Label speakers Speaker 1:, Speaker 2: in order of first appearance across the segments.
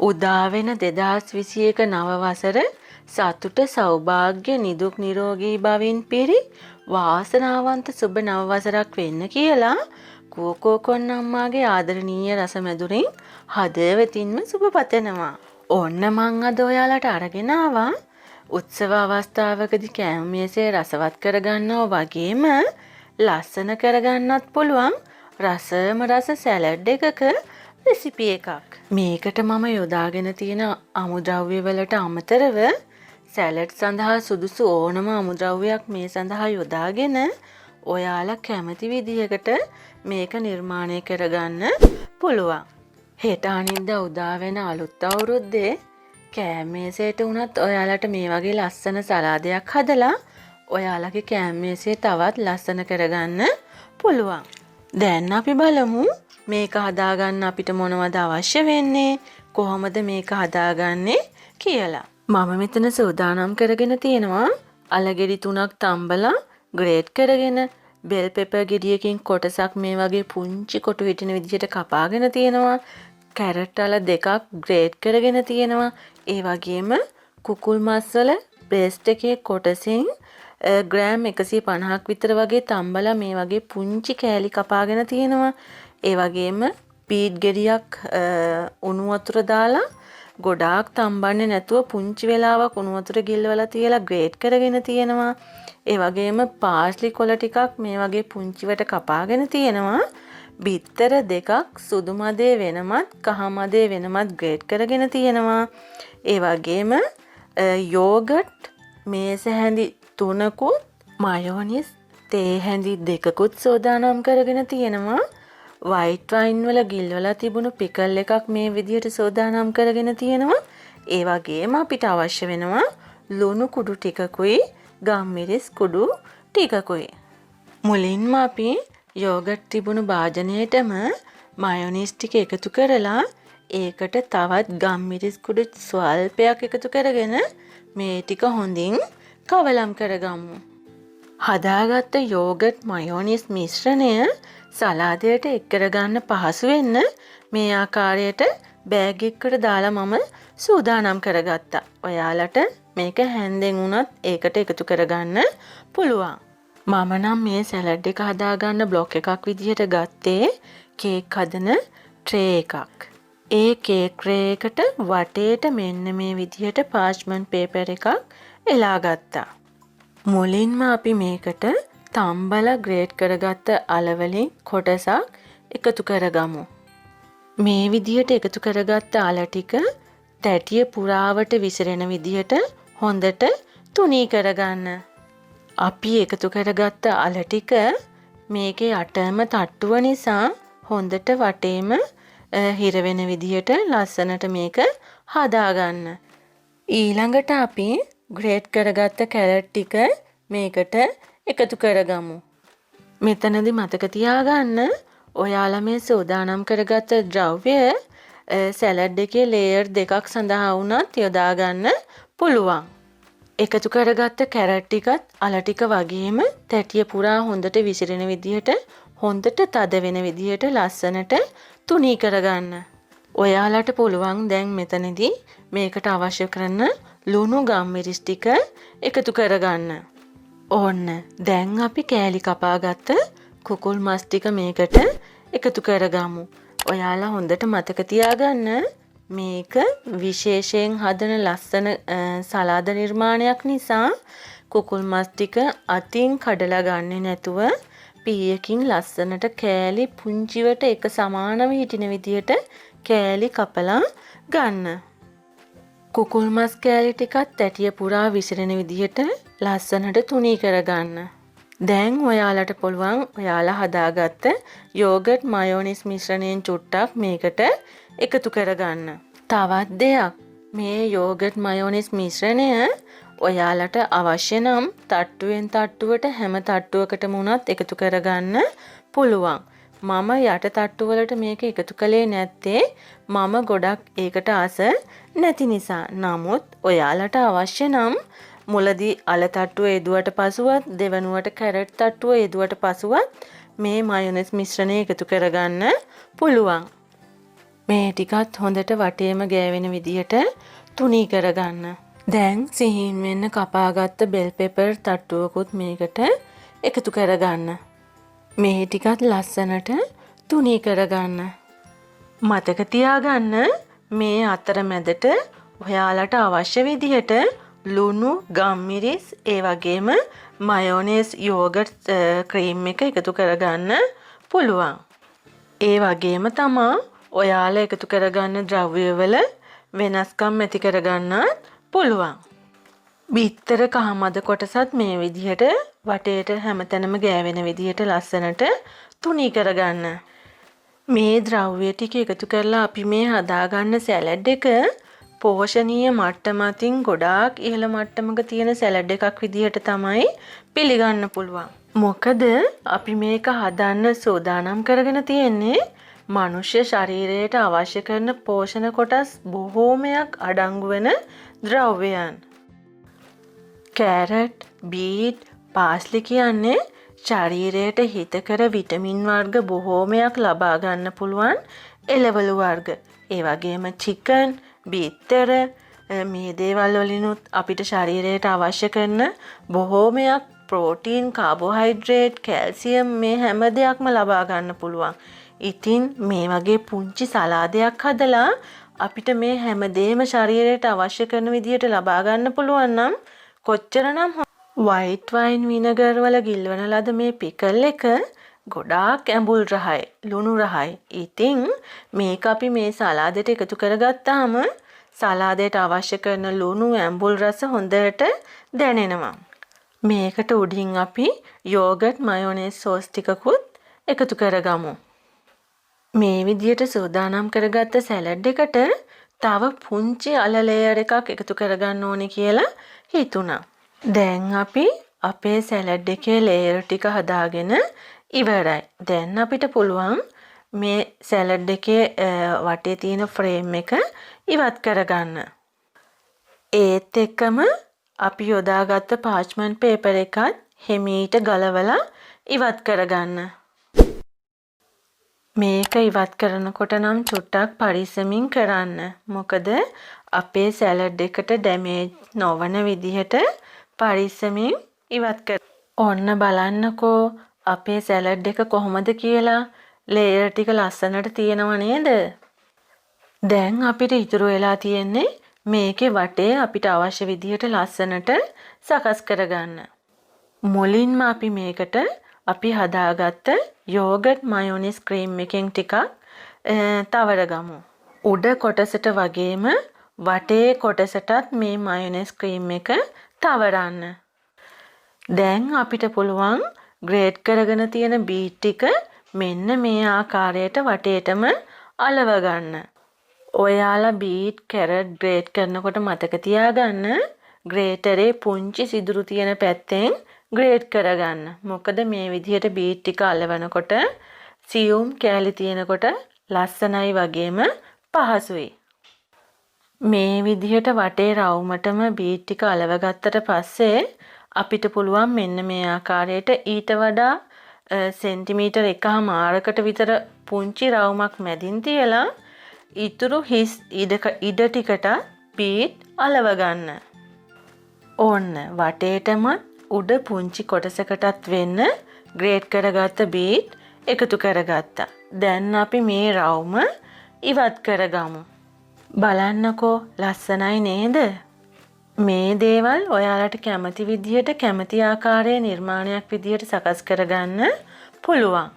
Speaker 1: උදා වෙන 2021 නව වසර සතුට සෞභාග්‍ය නිදුක් නිරෝගී බවින් පිරි වාසනාවන්ත සුබ නව වසරක් වෙන්න කියලා කෝකෝකොන් අම්මාගේ ආදරණීය රසමැදුරින් හදවතින්ම සුබ පතනවා. ඔන්න මං අද ඔයාලට අරගෙන ආවා උත්සව අවස්ථාවකදී කෑම මේසේ රසවත් කරගන්නව වගේම ලස්සන කරගන්නත් පුළුවන් රසම රස සැලඩ් එකක රෙසිපි එකක්. මේකට මම යොදාගෙන තියෙන අමුද්‍රව්‍ය වලට අමතරව සැලඩ් සඳහා සුදුසු ඕනම අමුද්‍රව්‍යයක් මේ සඳහා යොදාගෙන ඔයාලා කැමති විදිහකට මේක නිර්මාණය කරගන්න පුළුවන්. හෙට අනිද්දා උදා වෙන අලුත් අවුරුද්දේ කෑම මේසයට උනත් ඔයාලට මේ වගේ ලස්සන සලාදයක් හදලා ඔයාලගේ කෑම මේසය තවත් ලස්සන කරගන්න පුළුවන්. දැන් අපි බලමු මේක හදාගන්න අපිට මොනවද අවශ්‍ය වෙන්නේ, කොහොමද මේක හදාගන්නේ කියලා. මම මෙතන සූදානම් කරගෙන තියෙනවා අලගෙඩි 3ක් තම්බලා ග්‍රේට් කරගෙන, බෙල් පෙපර් ගෙඩියකින් කොටසක් මේ වගේ පුංචි කොටු හිටින විදිහට කපාගෙන තියෙනවා. කැරට් අල 2ක් ග්‍රේට් කරගෙන තියෙනවා. ඒ වගේම කුකුල් මස් වල බ්‍රෙස්ට් එකේ කොටසින් ග්‍රෑම් 150ක් විතර වගේ තම්බලා මේ වගේ පුංචි කෑලි කපාගෙන තියෙනවා. ඒ වගේම පීට් ගෙඩියක් උණු වතුර දාලා ගොඩාක් තම්බන්නේ නැතුව පුංචි වෙලාවක් උණු වතුර ගිල්වලා තියලා ග්‍රේට් කරගෙන තියෙනවා. ඒ වගේම පාස්ලි කොළ ටිකක් මේ වගේ පුංචිවට කපාගෙන තියෙනවා. බිත්තර 2ක් සුදු මදේ වෙනමත් කහ මදේ වෙනමත් ග්‍රේට් කරගෙන තියෙනවා. ඒ වගේම යෝගට් මේස හැඳි 3කුත් මයෝනිස් තේ හැඳි 2කුත් සෝදානම් කරගෙන තියෙනවා. වයිට් වයින් වල ගිල්වලා තිබුණු පිකල් එකක් මේ විදිහට සෝදානම් කරගෙන තියෙනවා. ඒ වගේම අපිට අවශ්‍ය වෙනවා ලුණු කුඩු ටිකකුයි ගම්මිරිස් කුඩු ටිකකුයි. මුලින්ම අපි යෝගට් තිබුණු භාජනයේටම මයොනීස් ටික එකතු කරලා ඒකට තවත් ගම්මිරිස් කුඩු ස්වල්පයක් එකතු කරගෙන මේ ටික හොඳින් කවලම් කරගමු. හදාගත්ත යෝගට් මයෝනිස් මිශ්‍රණය සලාදයට එක් කරගන්න පහසු වෙන්න මේ ආකාරයට බෑග් එකකට දාලා මම සූදානම් කරගත්තා. ඔයාලට මේක හැන්දෙන් උනත් ඒකට එකතු කරගන්න පුළුවන්. මම නම් මේ සැලඩ් එක හදාගන්න බ්ලොක් එකක් විදිහට ගත්තේ කේක් හදන ට්‍රේ එකක්. ඒ කේක් ට්‍රේ එකට වටේට මෙන්න මේ විදිහට පාර්ච්මන්ට් පේපර් එකක් එලා ගත්තා. මුලින්ම අපි මේකට තම්බලා ග්‍රේට් කරගත්ත අලවලින් කොටසක් එකතු කරගමු. මේ විදිහට එකතු කරගත්ත අල ටික තැටිය පුරාවට විසිරෙන විදිහට හොඳට තුනී කරගන්න. අපි එකතු කරගත්ත අල ටික මේකේ අටම තට්ටුව නිසා හොඳට වටේම හිර වෙන විදිහට ලස්සනට මේක හදාගන්න. ඊළඟට අපි ග්‍රේට් කරගත්ත කැරට් ටික මේකට එකතු කරගමු. මෙතනදි මතක තියාගන්න ඔයාලා මේ සූදානම් කරගත්ත ද්‍රව්‍ය සැලඩ් එකේ ලේයර් 2ක් සඳහා වුණත් යොදාගන්න පුළුවන්. එකතු කරගත්ත කැරට් ටිකත් අල ටික වගේම තැටිය පුරා හොඳට විසිරෙන විදිහට හොඳට තද වෙන විදිහට ලස්සනට තුනී කරගන්න. ඔයාලට පුළුවන් දැන් මෙතනදී මේකට අවශ්‍ය කරන ලුණු ගම්මිරිස් ටික එකතු කරගන්න. ඕන්න දැන් අපි කෑලි කපාගත්ත කුකුල් මස් ටික මේකට එකතු කරගමු. ඔයාලා හොඳට මතක තියාගන්න මේක විශේෂයෙන් හදන ලස්සන සලාද නිර්මාණයක් නිසා කුකුල් මස් ටික අතින් කඩලා ගන්නේ නැතුව පීයකින් ලස්සනට කෑලි පුංචිවට එක සමානව හිටින විදියට කෑලි කපලා ගන්න. කුකුල් මස් කෑලි ටිකත් තැටිය පුරා විසිරෙන විදිහට ලස්සනට තුනී කරගන්න. දැන් ඔයාලට පුළුවන් ඔයාලා හදාගත්ත යෝගට් මයෝනිස් මිශ්‍රණයෙන් චුට්ටක් මේකට එකතු කරගන්න. තවත් දෙයක් මේ යෝගට් මයෝනිස් මිශ්‍රණය ඔයාලට අවශ්‍ය නම් තට්ටුවෙන් තට්ටුවට හැම තට්ටුවකටම උනත් එකතු කරගන්න පුළුවන්. මම යට තට්ටුවලට මේක එකතු කළේ නැත්තේ මම ගොඩක් ඒකට ආස නැති නිසා. නමුත් ඔයාලට අවශ්‍ය නම් මුලදී අල තට්ටුව යෙදුවට පසුවත් දෙවනුවට කැරට් තට්ටුව යෙදුවට පසුවත් මේ මයොනයිස් මිශ්‍රණය එකතු කරගන්න පුළුවන්. මේ ටිකත් හොඳට වටේම ගෑවෙන විදිහට තුනී කරගන්න. දැන් සිහින් වෙන්න කපාගත්ත බෙල් පෙපර් තට්ටුවකුත් මේකට එකතු කරගන්න. මේ ටිකත් ලස්සනට තුනී කරගන්න. මතක තියාගන්න මේ අතරමැදට ඔයාලට අවශ්‍ය විදිහට ලුණු, ගම්මිරිස්, ඒ වගේම මයෝනේස් යෝගට් ක්‍රීම් එක එකතු කරගන්න පුළුවන්. ඒ වගේම තමා ඔයාලා එකතු කරගන්න ද්‍රව්‍යවල වෙනස්කම් ඇති කරගන්නත් පුළුවන්. බිත්තර කහමද කොටසත් මේ විදිහට වටේට හැමතැනම ගෑවෙන විදිහට ලස්සනට තුනී කරගන්න. මේ ද්‍රව්‍ය ටික එකතු කරලා අපි මේ හදාගන්න සැලඩ් එක පෝෂණීය මට්ටම අතින් ගොඩාක් ඉහළ මට්ටමක තියෙන සැලඩ් එකක් විදිහට තමයි පිළිගන්න පුළුවන්. මොකද අපි මේක හදන්න සූදානම් කරගෙන තියෙන්නේ මනුෂ්‍ය ශරීරයට අවශ්‍ය කරන පෝෂණ කොටස් බොහෝමයක් අඩංගු වෙන ද්‍රව්‍යයන්. කැරට්, බීට්, පාස්ලි කියන්නේ ශරීරයට හිතකර විටමින් වර්ග බොහෝමයක් ලබා ගන්න පුළුවන් එළවලු වර්ග. ඒ වගේම චිකන්, බිත්තර මේ දේවල් වලිනුත් අපිට ශරීරයට අවශ්‍ය කරන බොහෝමයක් ප්‍රෝටීන්, කාබෝහයිඩ්‍රේට්, කැල්සියම් මේ හැම දෙයක්ම ලබා ගන්න පුළුවන්. ඉතින් මේ වගේ පුංචි සලාදයක් හදලා අපිට මේ හැමදේම ශරීරයට අවශ්‍ය කරන විදිහට ලබා ගන්න පුළුවන් නම් කොච්චරනම් වයිට් වයින් විනගර් වල ගිල්වන ලද මේ පිකල් එක ගොඩාක් ඇඹුල් රහයි, ලුණු රහයි. ඉතින් මේක අපි මේ සලාදයට එකතු කරගත්තාම සලාදයට අවශ්‍ය කරන ලුණු, ඇඹුල් රස හොඳට දැනෙනවා. මේකට උඩින් අපි යෝගට්, මයෝනේස් සෝස් ටිකකුත් එකතු කරගමු. මේ විදියට සූදානම් කරගත්ත සැලඩ් එකට තව පුංචි අල ලේයර් එකක් එකතු කරගන්න ඕනේ කියලා හිතුණා. දැන් අපි අපේ සැලඩ් එකේ ලේයර් ටික හදාගෙන ඉවරයි. දැන් අපිට පුළුවන් මේ සැලඩ් එකේ වටේ තියෙන ෆ්‍රේම් එක ඉවත් කරගන්න. ඒත් එක්කම අපි යොදාගත්ත පාච්මන්ට් පේපර් එකත් හිමීට ගලවලා ඉවත් කරගන්න. මේක ඉවත් කරනකොට නම් චුට්ටක් පරිස්සමින් කරන්න. මොකද අපේ සැලඩ් එකට ඩැමේජ් නොවන විදිහට පරිස්සමින් ඉවත් කර. ඔන්න බලන්නකෝ අපේ සැලඩ් එක කොහොමද කියලා. ලේයර් ටික ලස්සනට තියෙනව නේද? දැන් අපිට ඉතුරු වෙලා තියෙන්නේ මේකේ වටේ අපිට අවශ්‍ය විදිහට ලස්සනට සකස් කරගන්න. මුලින්ම අපි මේකට අපි හදාගත්ත යෝගට් මයෝනේස් ක්‍රීම් එකෙන් ටිකක් තවරගමු. උඩ කොටසට වගේම වටේ කොටසටත් මේ මයෝනේස් ක්‍රීම් එක තවරන්න. දැන් අපිට පුළුවන් ග්‍රේට් කරගෙන තියෙන බීට් ටික මෙන්න මේ ආකාරයට වටේටම අලව ගන්න. ඔයාලා බීට්, කැරට් ග්‍රේට් කරනකොට මතක තියාගන්න ග්‍රේටරේ පුංචි සිදුරු තියෙන පැත්තෙන් ග්‍රේට් කරගන්න. මොකද මේ විදිහට බීට් ටික අලවනකොට සියුම් කෑලි තියෙනකොට ලස්සනයි වගේම පහසුයි. මේ විදිහට වටේ රවුමටම බීට් ටික අලව ගත්තට පස්සේ අපිට පුළුවන් මෙන්න මේ ආකාරයට ඊට වඩා සෙන්ටිමීටර් 1.5කට විතර පුංචි රවුමක් මැදින් තියලා ඉතුරු හිස් ඉඩ ටිකට බීට් අලව ගන්න. ඕන්න වටේටම උඩ පුංචි කොටසකටත් වෙන්න ග්‍රේට් කරගත්ත බීට් එකතු කරගත්තා. දැන් අපි මේ රවුම ඉවත් කරගමු. බලන්නකෝ ලස්සනයි නේද? මේ දේවල් ඔයාලට කැමති විදිහට කැමති ආකාරයේ නිර්මාණයක් විදිහට සකස් කරගන්න පුළුවන්.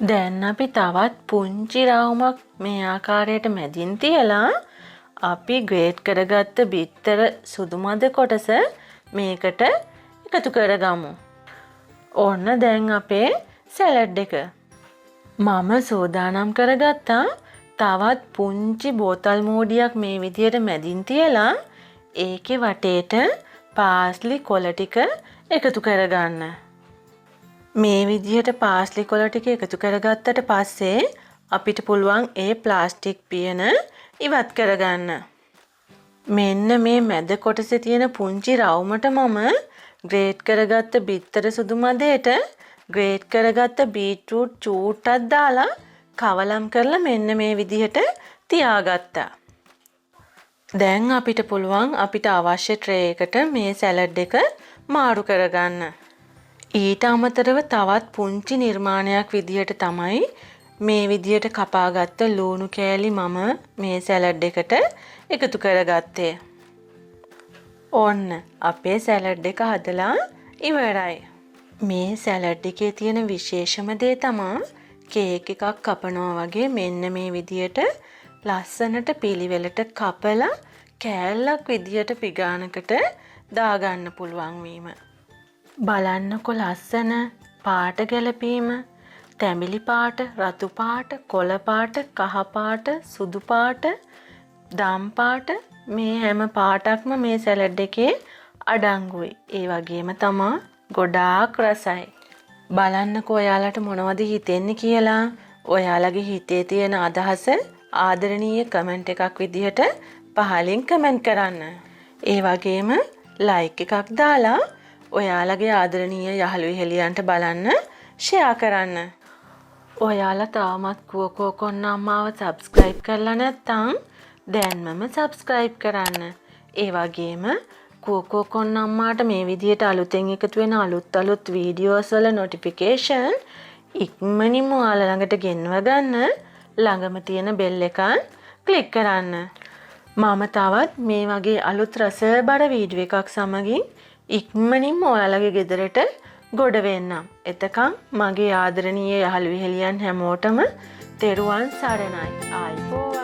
Speaker 1: දැන් අපි තවත් පුංචි රවුමක් මේ ආකාරයට මැදින් තියලා අපි ග්‍රේට් කරගත්ත බිත්තර සුදු මද කොටස මේකට එකතු කරගමු. ඔන්න දැන් අපේ සැලඩ් එක. මම සූදානම් කරගත්තා තවත් පුංචි බෝතල් මූඩියක් මේ විදිහට මැදින් තියලා ඒකේ වටේට පාස්ලි කොළ ටික එකතු කරගන්න. මේ විදිහට පාස්ලි කොළ ටික එකතු කරගත්තට පස්සේ අපිට පුළුවන් ඒ ප්ලාස්ටික් පියන ඉවත් කරගන්න. මෙන්න මේ මැද කොටසේ තියෙන පුංචි රවුමට මම ග්‍රේට් කරගත්ත බිත්තර සුදු මදයට ග්‍රේට් කරගත්ත බීට්රූට් චූට්ටක් දාලා කවලම් කරලා මෙන්න මේ විදිහට තියාගත්තා. දැන් අපිට පුළුවන් අපිට අවශ්‍ය ට්‍රේ එකට මේ සැලඩ් එක මාරු කරගන්න. ඊට අමතරව තවත් පුංචි නිර්මාණයක් විදිහට තමයි මේ විදිහට කපාගත්ත ලූණු කෑලි මම මේ සැලඩ් එකට එකතු කරගත්තේ. ඔන්න අපේ සැලඩ් එක හදලා ඉවරයි. මේ සැලඩ් එකේ තියෙන විශේෂම දේ තමයි කේක් එකක් කපනවා වගේ මෙන්න මේ විදිහට ලස්සනට පිළිවෙලට කපලා කෑල්ලක් විදිහට පිගානකට දාගන්න පුළුවන් වීම. බලන්නකො ලස්සන පාට ගැලපීම, තැඹිලි පාට, රතු පාට, කොළ පාට, කහ පාට, සුදු පාට, දම් පාට මේ හැම පාටක්ම මේ සැලඩ් එකේ අඩංගුයි. ඒ වගේම තමයි ගොඩාක් රසයි. බලන්නකෝ ඔයාලට මොනවද හිතෙන්නේ කියලා. ඔයාලගේ හිතේ තියෙන අදහස ආදරණීය කමෙන්ට් එකක් විදිහට පහලින් කමෙන්ට් කරන්න. ඒ වගේම ලයික් එකක් දාලා ඔයාලගේ ආදරණීය යහළු හෙලියන්ට බලන්න ෂෙයා කරන්න. ඔයාලා තාමත් කුවකෝ කොන්න අම්මාව සබ්ස්ක්‍රයිබ් කරලා නැත්නම් දැන්මම සබ්ස්ක්‍රයිබ් කරන්න. ඒ වගේම කුවකෝ කොන්න අම්මාට මේ විදිහට අලුතෙන් එකතු වෙන අලුත් වීඩියෝස් වල නොටිෆිකේෂන් ඉක්මනින්ම ඔයාලා ළඟට ගෙන්ව ගන්න ළඟම තියෙන බෙල් එකන් ක්ලික් කරන්න. මම තවත් මේ වගේ අලුත් රසබර වීඩියෝ එකක් සමගින් ඉක්මනින්ම ඔයාලගේ ගෙදරට ගොඩ වෙන්නම්. එතකන් මගේ ආදරණීය යහළු හෙලියන් හැමෝටම තෙරුවන් සරණයි. ආයිබෝවන්.